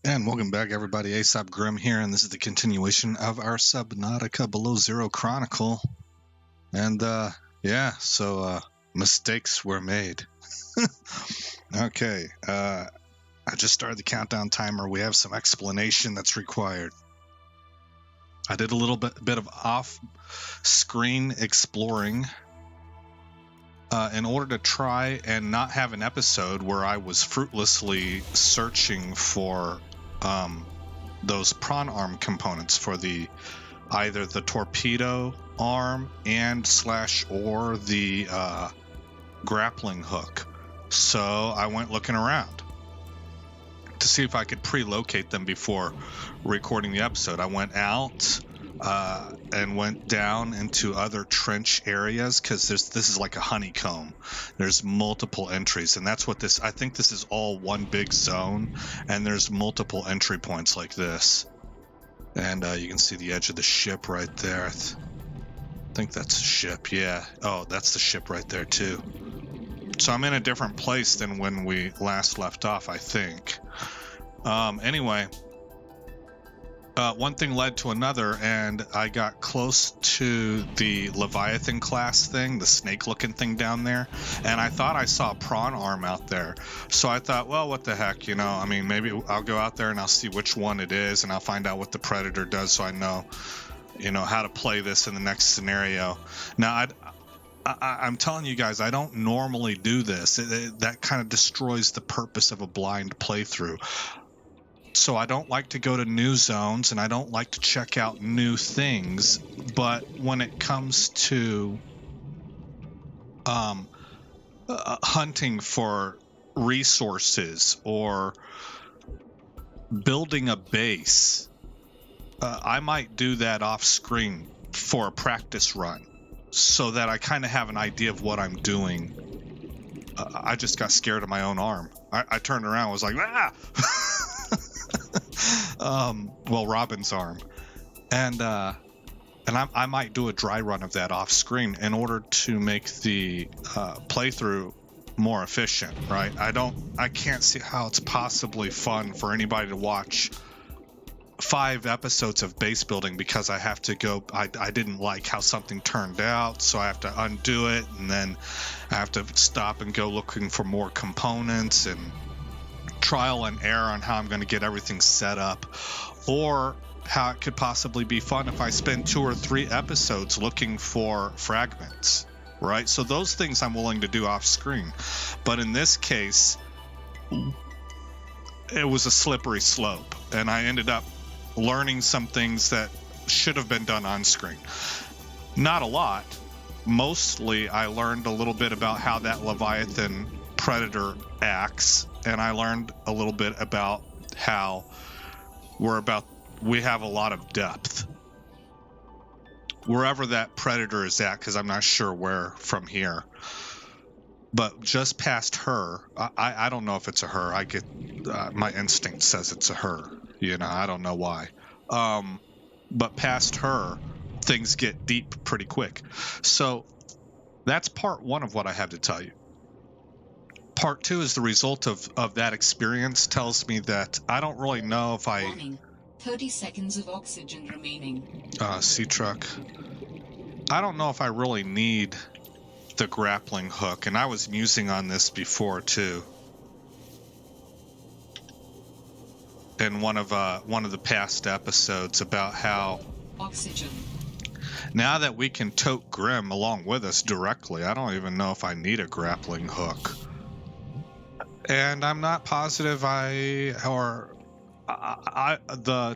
And welcome back, everybody. Aesop Grim here, and this is the continuation of our Subnautica Below Zero Chronicle. And mistakes were made. Okay, I just started the countdown timer. We have some explanation that's required. I did a little bit of off-screen exploring in order to try and not have an episode where I was fruitlessly searching for those prawn arm components for either the torpedo arm or the grappling hook. So I went looking around to see if I could pre-locate them before recording the episode. I went out and went down into other trench areas because this is like a honeycomb. There's multiple entries, and that's what I think this is all one big zone, and there's multiple entry points like this. And you can see the edge of the ship right there. I think that's a ship, yeah. Oh, that's the ship right there too. So I'm in a different place than when we last left off, I think. Anyway, one thing led to another, and I got close to the Leviathan class thing, the snake-looking thing down there, and I thought I saw a prawn arm out there. So I thought, well, what the heck, I mean, maybe I'll go out there and I'll see which one it is, and I'll find out what the predator does so I know, how to play this in the next scenario. Now, I'm telling you guys, I don't normally do this. That kind of destroys the purpose of a blind playthrough. So I don't like to go to new zones, and I don't like to check out new things. But when it comes to hunting for resources or building a base, I might do that off screen for a practice run so that I kind of have an idea of what I'm doing. I just got scared of my own arm. I turned around and was like, ah! Robin's arm. And I might do a dry run of that off screen in order to make the playthrough more efficient, right? I can't see how it's possibly fun for anybody to watch 5 episodes of base building because I have to go. I didn't like how something turned out, so I have to undo it, and then I have to stop and go looking for more components and trial and error on how I'm going to get everything set up, or how it could possibly be fun if I spend 2 or 3 episodes looking for fragments, right? So those things I'm willing to do off screen, but in this case it was a slippery slope, and I ended up learning some things that should have been done on screen. Not a lot. Mostly I learned a little bit about how that Leviathan predator acts, and I learned a little bit about how we have a lot of depth wherever that predator is at, because I'm not sure where from here. But just past her, I don't know if it's a her. I get my instinct says it's a her. I don't know why. But past her, things get deep pretty quick. So that's part 1 of what I have to tell you. Part 2 is the result of that experience tells me that I don't really know if I... Warning, 30 seconds of oxygen remaining. Sea truck. I don't know if I really need the grappling hook, and I was musing on this before too. In one of the past episodes about how oxygen. Now that we can tote Grim along with us directly, I don't even know if I need a grappling hook. And I'm not positive the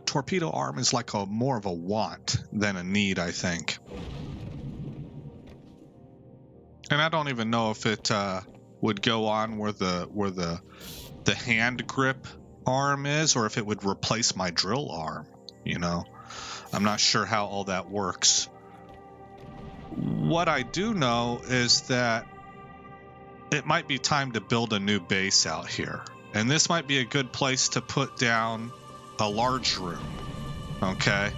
torpedo arm is like more of a want than a need, I think. And I don't even know if it would go on where the hand grip arm is, or if it would replace my drill arm. I'm not sure how all that works. What I do know is that it might be time to build a new base out here, and this might be a good place to put down a large room. Okay,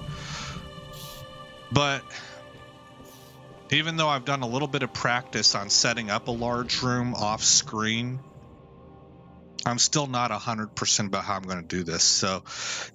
but even though I've done a little bit of practice on setting up a large room off screen, I'm still not 100% about how I'm going to do this. So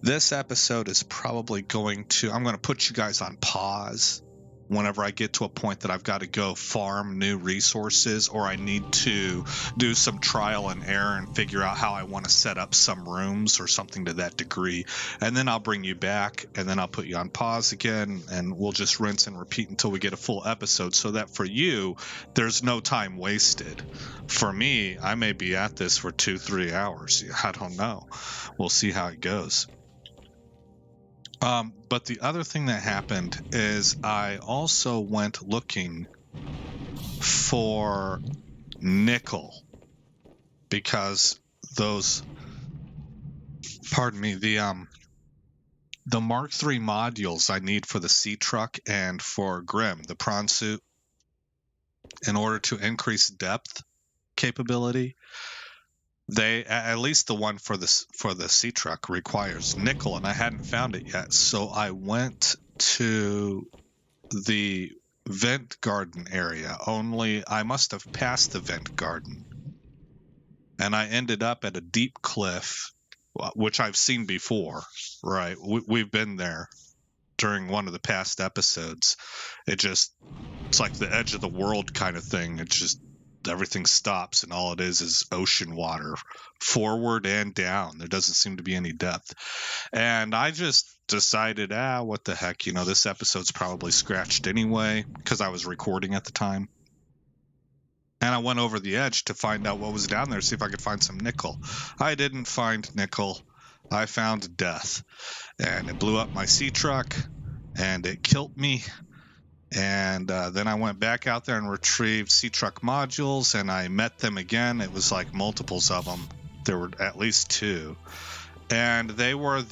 this episode is probably going to, I'm going to put you guys on pause whenever I get to a point that I've got to go farm new resources, or I need to do some trial and error and figure out how I want to set up some rooms or something to that degree. And then I'll bring you back, and then I'll put you on pause again, and we'll just rinse and repeat until we get a full episode, so that for you, there's no time wasted. For me, I may be at this for 2-3 hours. I don't know. We'll see how it goes. But the other thing that happened is I also went looking for nickel, because those, pardon me, the Mark III modules I need for the sea truck and for Grim, the prawn suit, in order to increase depth capability. They, at least the one for the sea truck, requires nickel, and I hadn't found it yet. So I went to the vent garden area. Only I must have passed the vent garden, and I ended up at a deep cliff, which I've seen before. Right, we've been there during one of the past episodes. It's like the edge of the world kind of thing. It's just everything stops, and all it is ocean water, forward and down. There doesn't seem to be any depth. And I just decided, what the heck, this episode's probably scratched anyway, because I was recording at the time. And I went over the edge to find out what was down there, see if I could find some nickel. I didn't find nickel. I found death. And it blew up my sea truck, and it killed me. And then I went back out there and retrieved sea truck modules, and I met them again. It was like multiples of them. There were at least 2. And they were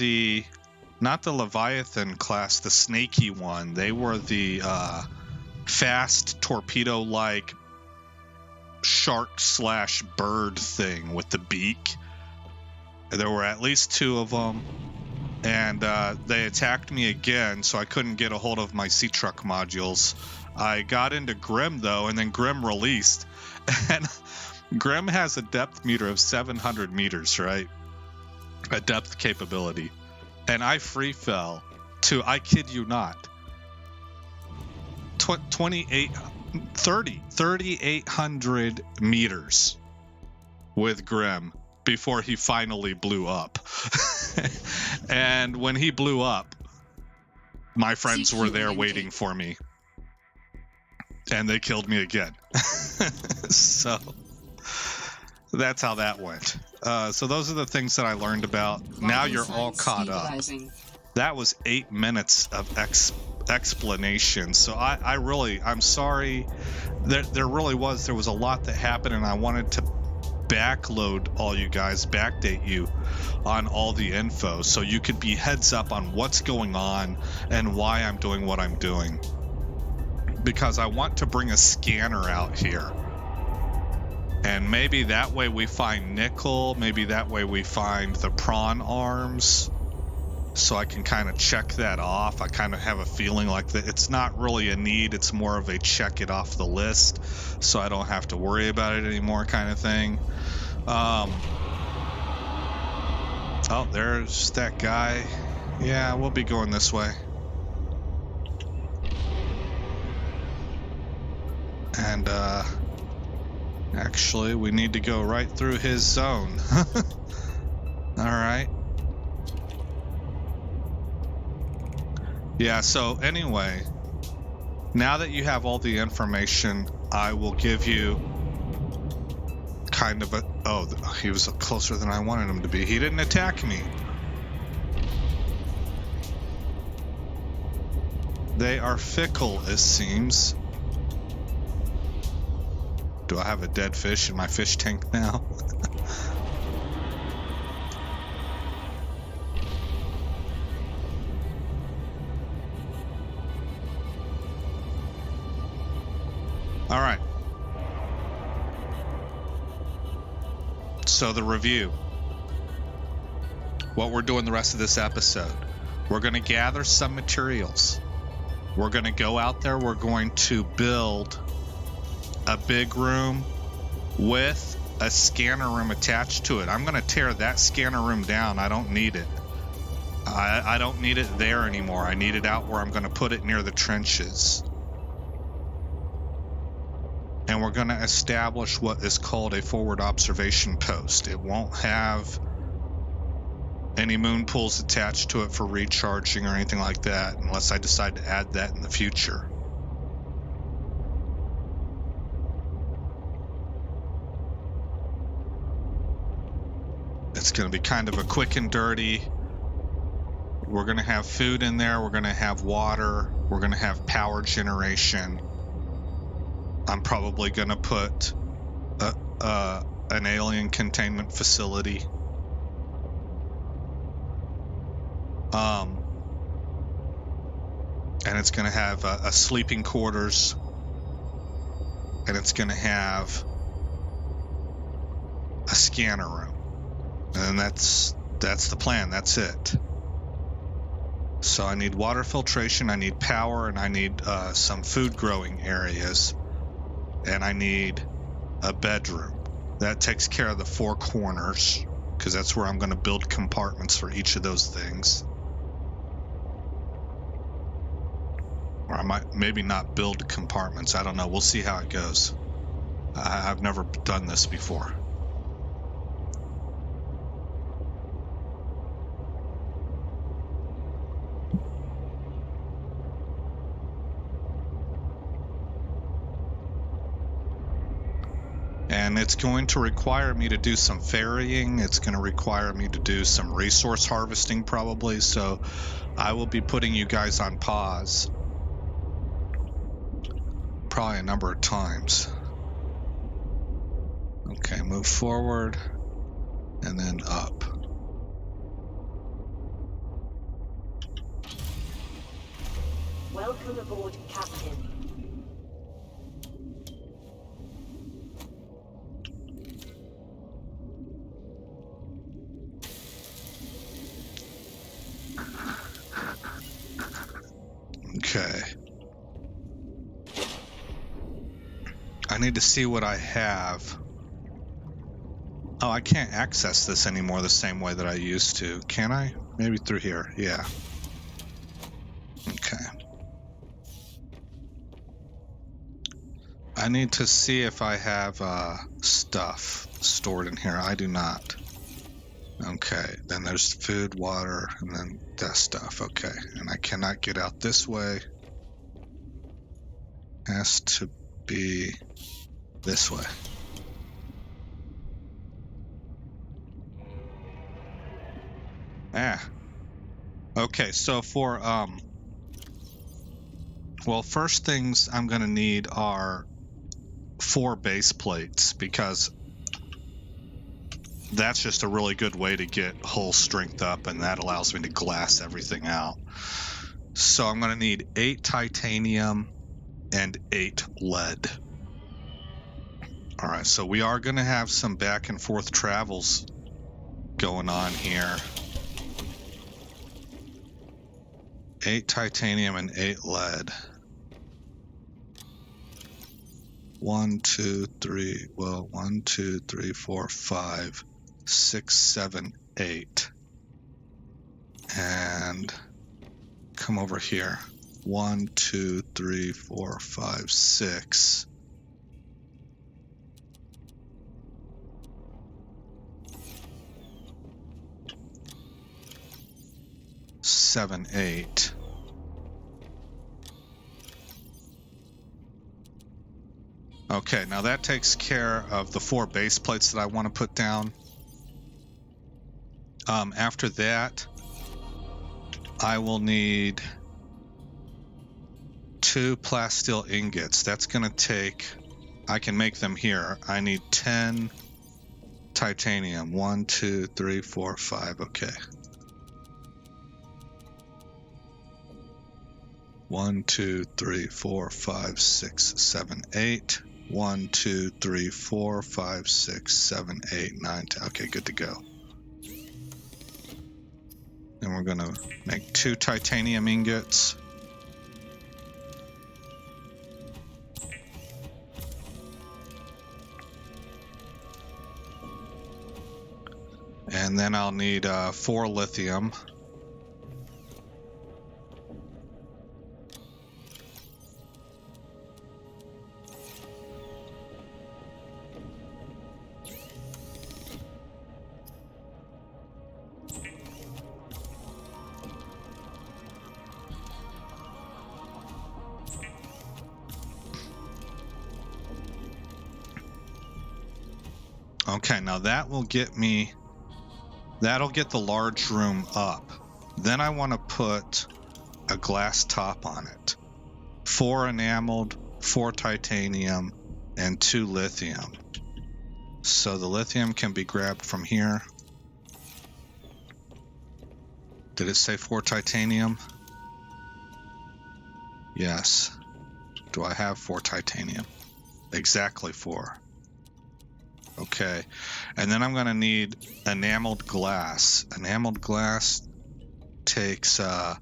not the Leviathan class, the snaky one. They were the fast torpedo-like shark/bird thing with the beak. There were at least 2 of them. And they attacked me again, so I couldn't get a hold of my sea truck modules. I got into Grim, though, and then Grim released. And Grim has a depth meter of 700 meters, right? A depth capability. And I free fell to, I kid you not, 3,800 meters with Grim before he finally blew up. And when he blew up, my friends were there waiting for me, and they killed me again. So that's how that went. So those are the things that I learned about. Now you're all caught up. That was 8 minutes of explanation. So I'm sorry. There was a lot that happened, and I wanted to backload all you guys, backdate you on all the info, so you could be heads up on what's going on and why I'm doing what I'm doing. Because I want to bring a scanner out here, and maybe that way we find nickel, maybe that way we find the prawn arms, so I can kind of check that off. I kind of have a feeling like that it's not really a need, it's more of a check it off the list, so I don't have to worry about it anymore kind of thing. Oh, there's that guy. Yeah, we'll be going this way. And actually we need to go right through his zone. All right. Yeah, so anyway, now that you have all the information, I will give you kind of a... Oh, he was closer than I wanted him to be. He didn't attack me. They are fickle, it seems. Do I have a dead fish in my fish tank now? All right. So the review. What we're doing the rest of this episode. We're going to gather some materials. We're going to go out there. We're going to build a big room with a scanner room attached to it. I'm going to tear that scanner room down. I don't need it. I don't need it there anymore. I need it out where I'm going to put it near the trenches. And we're going to establish what is called a forward observation post. It won't have any moon pools attached to it for recharging or anything like that, unless I decide to add that in the future. It's going to be kind of a quick and dirty. We're going to have food in there. We're going to have water. We're going to have power generation. I'm probably going to put an alien containment facility. And it's going to have a sleeping quarters. And it's going to have a scanner room. And that's the plan. That's it. So I need water filtration, I need power, and I need some food growing areas. And I need a bedroom. That takes care of the four corners, because that's where I'm going to build compartments for each of those things. Or I might maybe not build compartments. I don't know. We'll see how it goes. I've never done this before. And it's going to require me to do some ferrying. It's going to require me to do some resource harvesting probably. So I will be putting you guys on pause probably a number of times. Okay, move forward and then up. Welcome aboard, Captain. Okay. I need to see what I have. Oh, I can't access this anymore the same way that I used to. Can I? Maybe through here. Yeah. Okay. I need to see if I have stuff stored in here. I do not. Okay, then there's food, water, and then that stuff. Okay, and I cannot get out this way. Has to be this way. Okay, so for well, first things I'm gonna need are 4 base plates, because that's just a really good way to get hull strength up, and that allows me to glass everything out. So I'm gonna need 8 titanium and 8 lead. All right, so we are gonna have some back and forth travels going on here. 8 titanium and 8 lead. 1, 2, 3, well, 1, 2, 3, 4, 5, 6, 7, 8. And come over here. 1, 2, 3, 4, 5, 6. 7, 8. Okay, now that takes care of the 4 base plates that I want to put down. After that, I will need 2 plasteel ingots. That's going to take, I can make them here. I need 10 titanium. 1, 2, 3, 4, 5. Okay. 1, 2, 3, 4, 5, 6, 7, 8. 1, 2, 3, 4, 5, 6, 7, 8, 9, 10. Okay, good to go. And we're going to make 2 titanium ingots. And then I'll need 4 lithium. Okay, now that will get me, that'll get the large room up. Then I want to put a glass top on it. 4 enameled, 4 titanium, and 2 lithium. So the lithium can be grabbed from here. Did it say 4 titanium? Yes. Do I have 4 titanium? Exactly 4. Okay, and then I'm going to need enameled glass. Enameled glass takes, and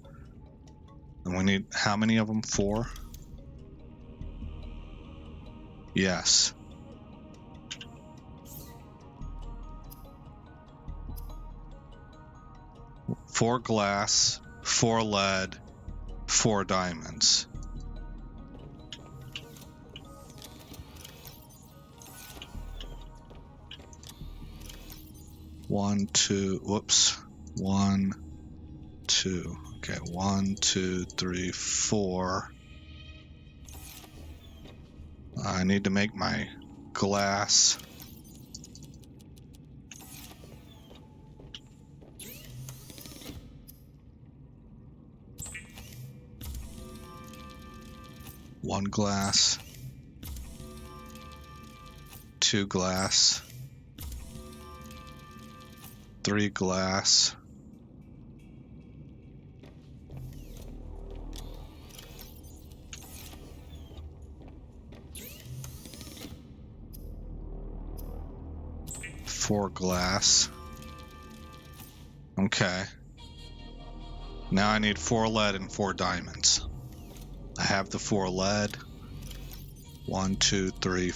we need how many of them? 4? Yes. Four glass, 4 lead, 4 diamonds. One, two, whoops. 1, 2. Okay, 1, 2, 3, 4. I need to make my glass. One glass. 2 glass. 3 glass. 4 glass. Okay. Now I need 4 lead and 4 diamonds. I have the 4 lead. 1, 2, 3.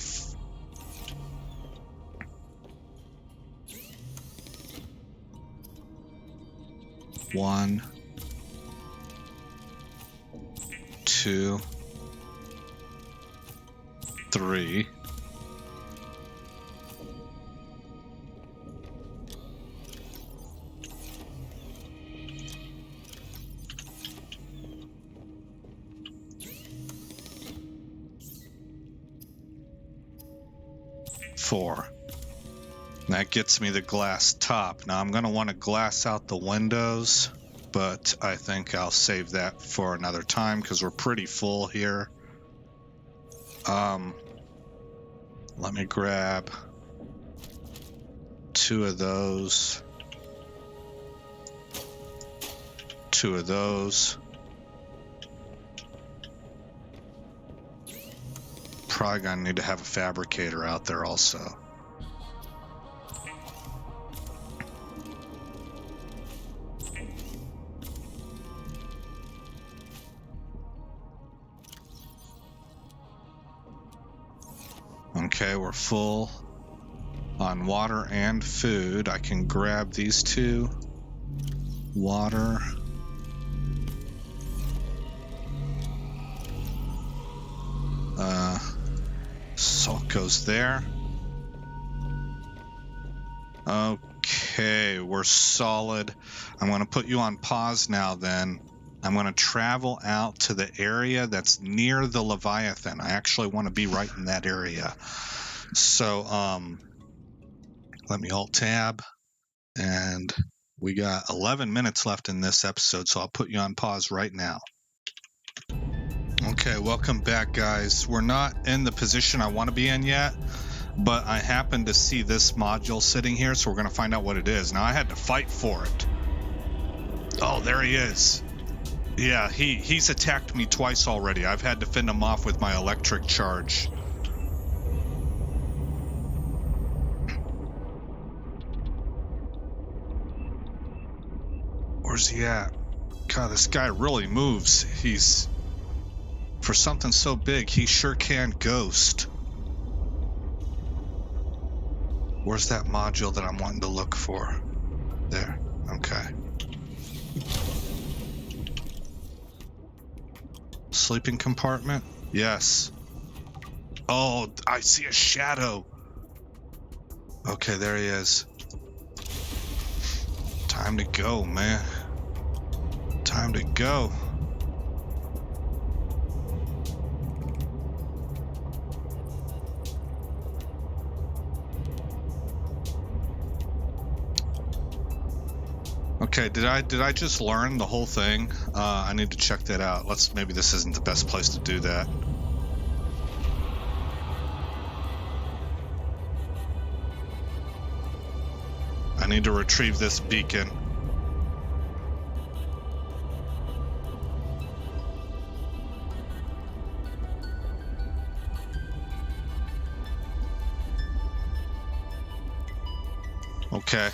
1, 2, 3. 4. That gets me the glass top. Now I'm going to want to glass out the windows, but I think I'll save that for another time because we're pretty full here. Let me grab 2 of those. 2 of those. Probably gonna need to have a fabricator out there also. Okay, we're full on water and food. I can grab these 2. Water. Salt goes there. Okay, we're solid. I'm going to put you on pause now then. I'm going to travel out to the area that's near the Leviathan. I actually want to be right in that area. So, let me Alt-Tab. And we got 11 minutes left in this episode, so I'll put you on pause right now. Okay, welcome back, guys. We're not in the position I want to be in yet, but I happen to see this module sitting here, so we're going to find out what it is. Now, I had to fight for it. Oh, there he is. Yeah, he's attacked me twice already. I've had to fend him off with my electric charge. Where's he at? God, this guy really moves. He's... For something so big, he sure can ghost. Where's that module that I'm wanting to look for? There. Okay. Sleeping compartment? Yes. Oh, I see a shadow. Okay, there he is. Time to go, man. Time to go. Okay, did I just learn the whole thing? I need to check that out. Maybe this isn't the best place to do that. I need to retrieve this beacon. Okay.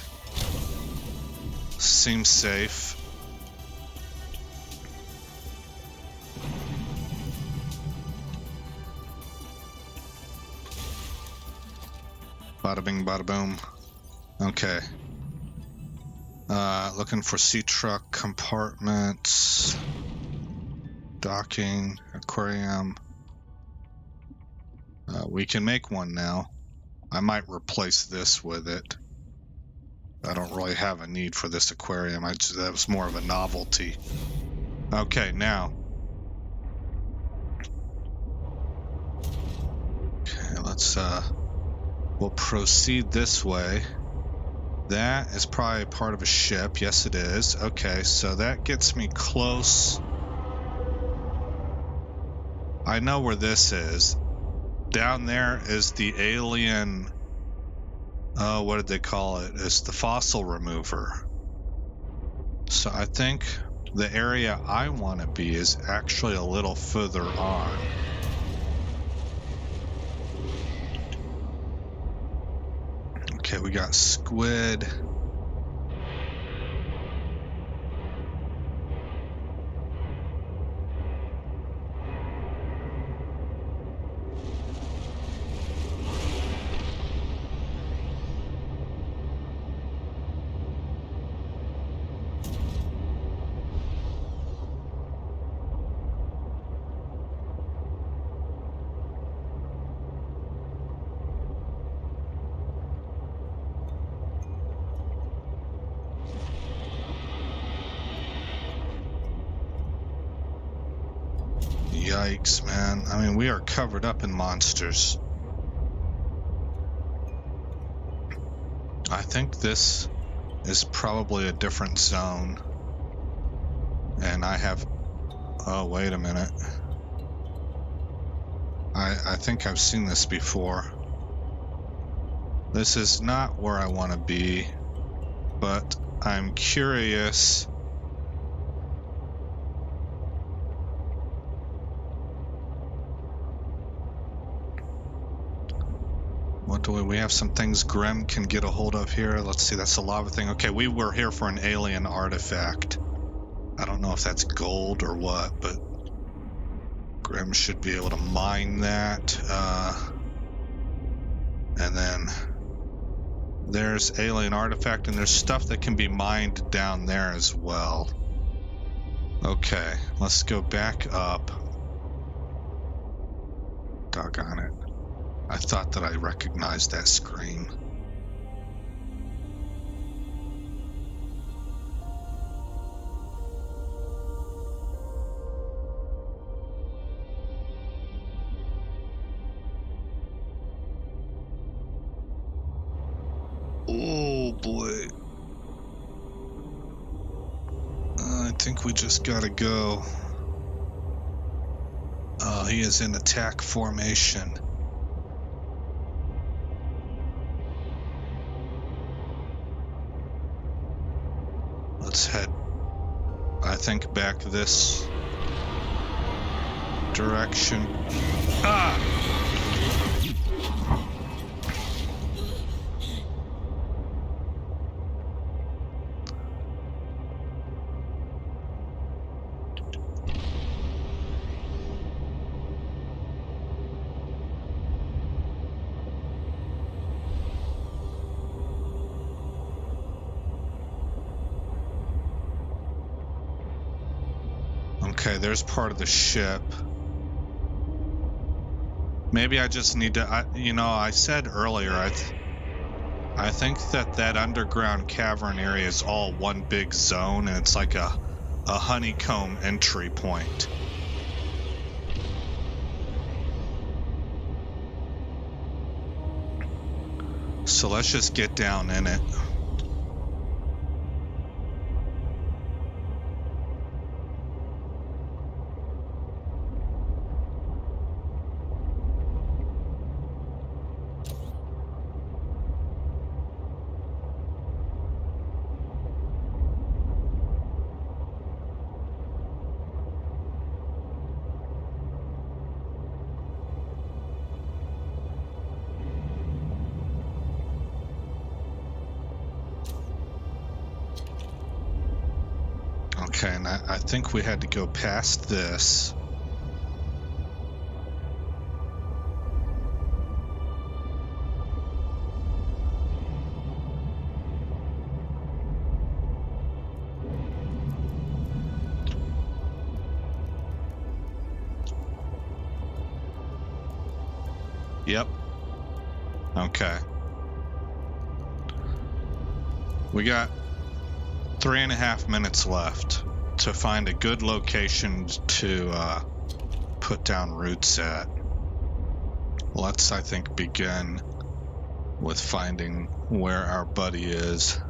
Seems safe. Bada bing, bada boom. Okay. Looking for sea truck compartments. Docking, aquarium. We can make one now. I might replace this with it. I don't really have a need for this aquarium. That was more of a novelty. Okay, now. Okay, we'll proceed this way. That is probably part of a ship. Yes, it is. Okay, so that gets me close. I know where this is. Down there is the alien... Oh, what did they call it? It's the fossil remover. So I think the area I want to be is actually a little further on. Okay, we got squid. Yikes, man. I mean, we are covered up in monsters. I think this is probably a different zone. And I have... Oh, wait a minute. I think I've seen this before. This is not where I want to be, but I'm curious... What do we have some things Grim can get a hold of here. Let's see, that's a lava thing. Okay, we were here for an alien artifact. I don't know if that's gold or what, but Grim should be able to mine that. And then there's alien artifact, and there's stuff that can be mined down there as well. Okay, let's go back up. Doggone it. I thought that I recognized that scream. Oh boy. I think we just gotta go. He is in attack formation. Let's head, I think, back this direction. Ah! Okay, there's part of the ship. Maybe I just need to, I said earlier, I think that underground cavern area is all one big zone, and it's like a honeycomb entry point. So let's just get down in it. Okay, and I think we had to go past this. Yep. Okay. We got 3.5 minutes left to find a good location to put down roots at. Let's, I think, begin with finding where our buddy is.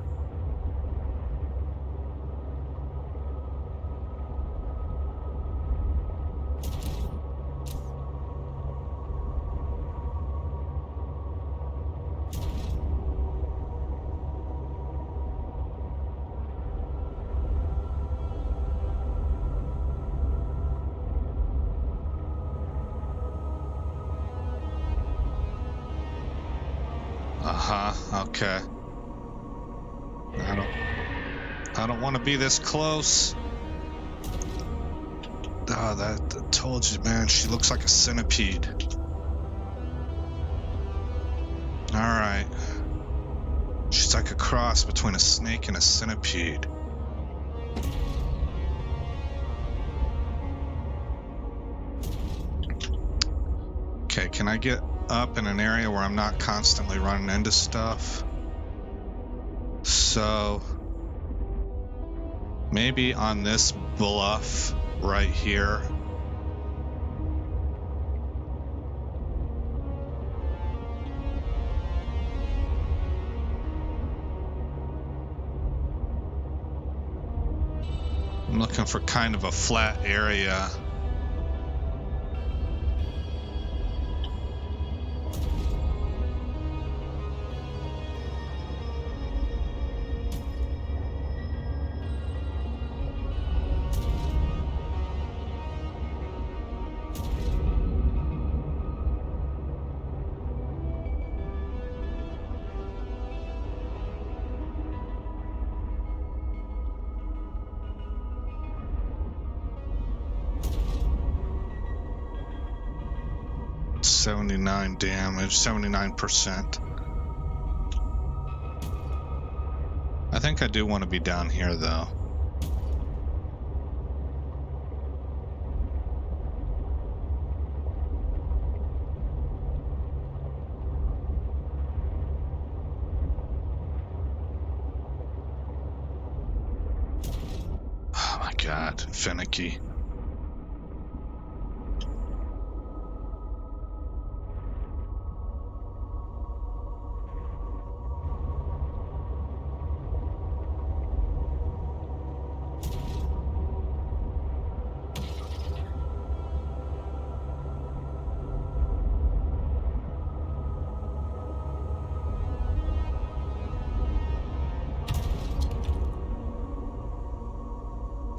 Okay. I don't want to be this close. Oh, that told you, man. She looks like a centipede. All right. She's like a cross between a snake and a centipede. Okay, can I get up in an area where I'm not constantly running into stuff? So maybe on this bluff right here. I'm looking for kind of a flat area. .79 damage, 79%. I think I do want to be down here though. Oh my god, finicky.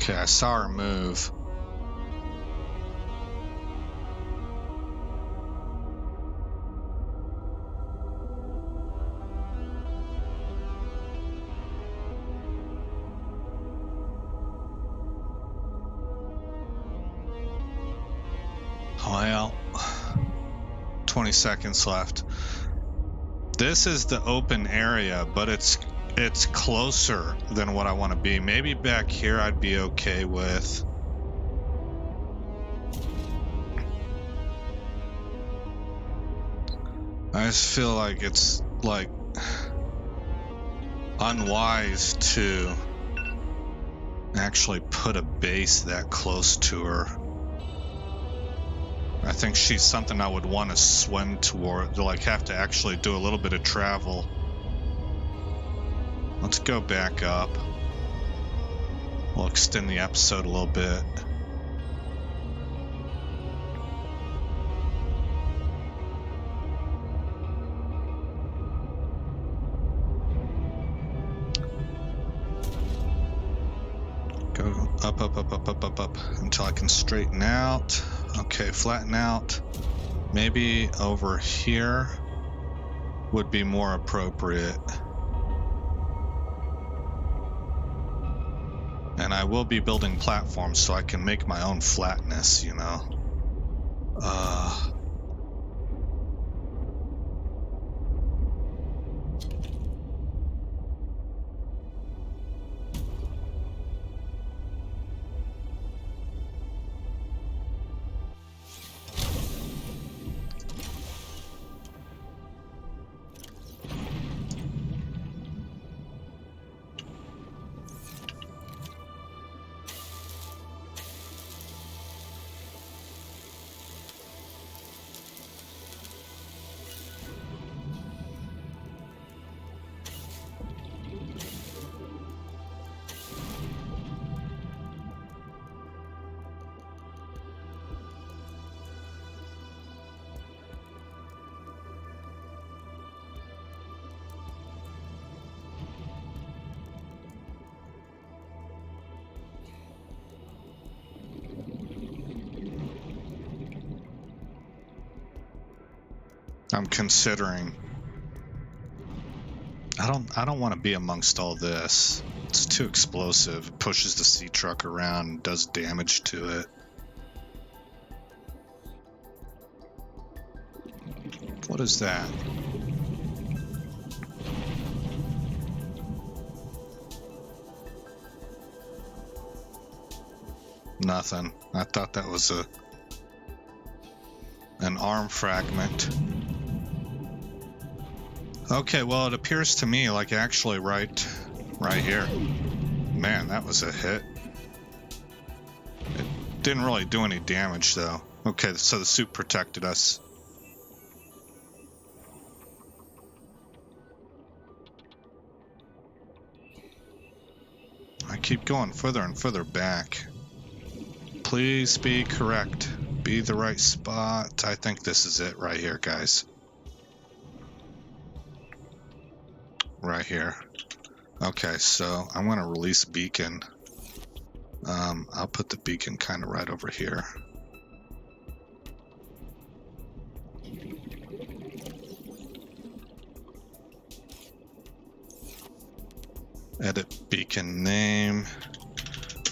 Okay, I saw her move. Well, 20 seconds left. This is the open area, but it's closer than what I want to be. Maybe back here I'd be okay with. I just feel like it's like unwise to actually put a base that close to her. I think she's something I would want to swim toward, to like have to actually do a little bit of travel. Let's go back up. We'll extend the episode a little bit. Go up until I can straighten out. Okay, flatten out. Maybe over here would be more appropriate. And I will be building platforms so I can make my own flatness, you know. I'm considering. I don't want to be amongst all this. It's too explosive. It pushes the sea truck around, does damage to it. What is that? Nothing. I thought that was an arm fragment. Okay, well, it appears to me like actually right here. Man, that was a hit. It didn't really do any damage, though. Okay, so the suit protected us. I keep going further and further back. Please be correct. Be the right spot. I think this is it right here, guys. Right here. Okay, so I'm going to release beacon. I'll put the beacon kind of right over here. Edit beacon name.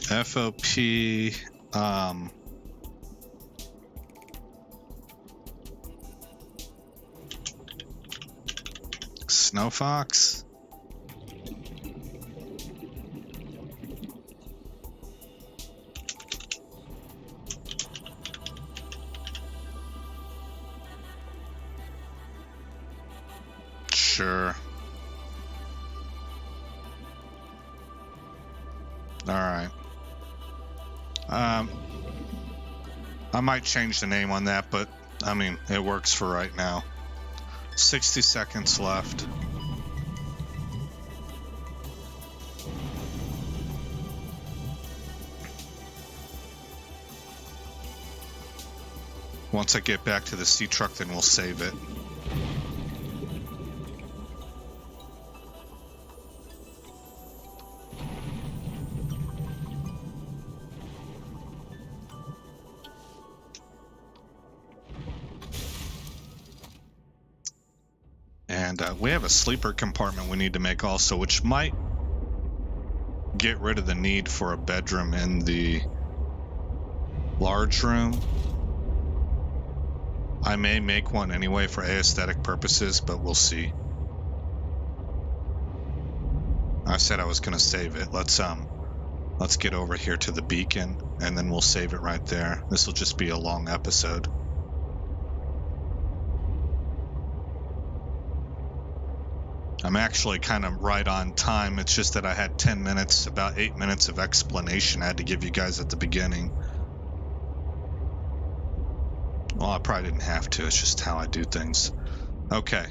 FOP. Snowfox. Sure. All right. I might change the name on that, but I mean, it works for right now. 60 seconds left. Once I get back to the sea truck, then we'll save it. And we have a sleeper compartment we need to make also, which might get rid of the need for a bedroom in the large room. I may make one anyway for aesthetic purposes, but we'll see. I said I was going to save it. Let's get over here to the beacon, and then we'll save it right there. This will just be a long episode. I'm actually kind of right on time. It's just that I had 10 minutes, about 8 minutes of explanation I had to give you guys at the beginning. Well, I probably didn't have to. It's just how I do things. Okay.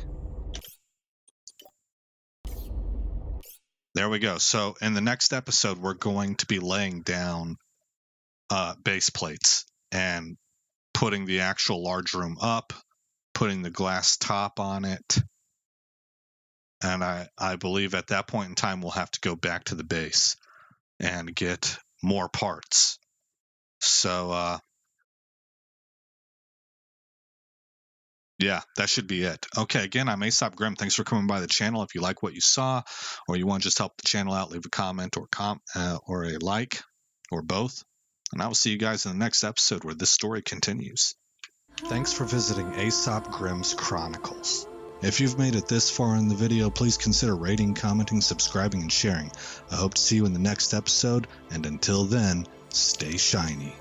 There we go. So in the next episode, we're going to be laying down base plates and putting the actual large room up, putting the glass top on it. And I believe at that point in time, we'll have to go back to the base and get more parts. So, yeah, that should be it. Okay, again, I'm Aesop Grimm. Thanks for coming by the channel. If you like what you saw, or you want to just help the channel out, leave a comment or or a like, or both. And I will see you guys in the next episode where this story continues. Thanks for visiting Aesop Grimm's Chronicles. If you've made it this far in the video, please consider rating, commenting, subscribing, and sharing. I hope to see you in the next episode, and until then, stay shiny.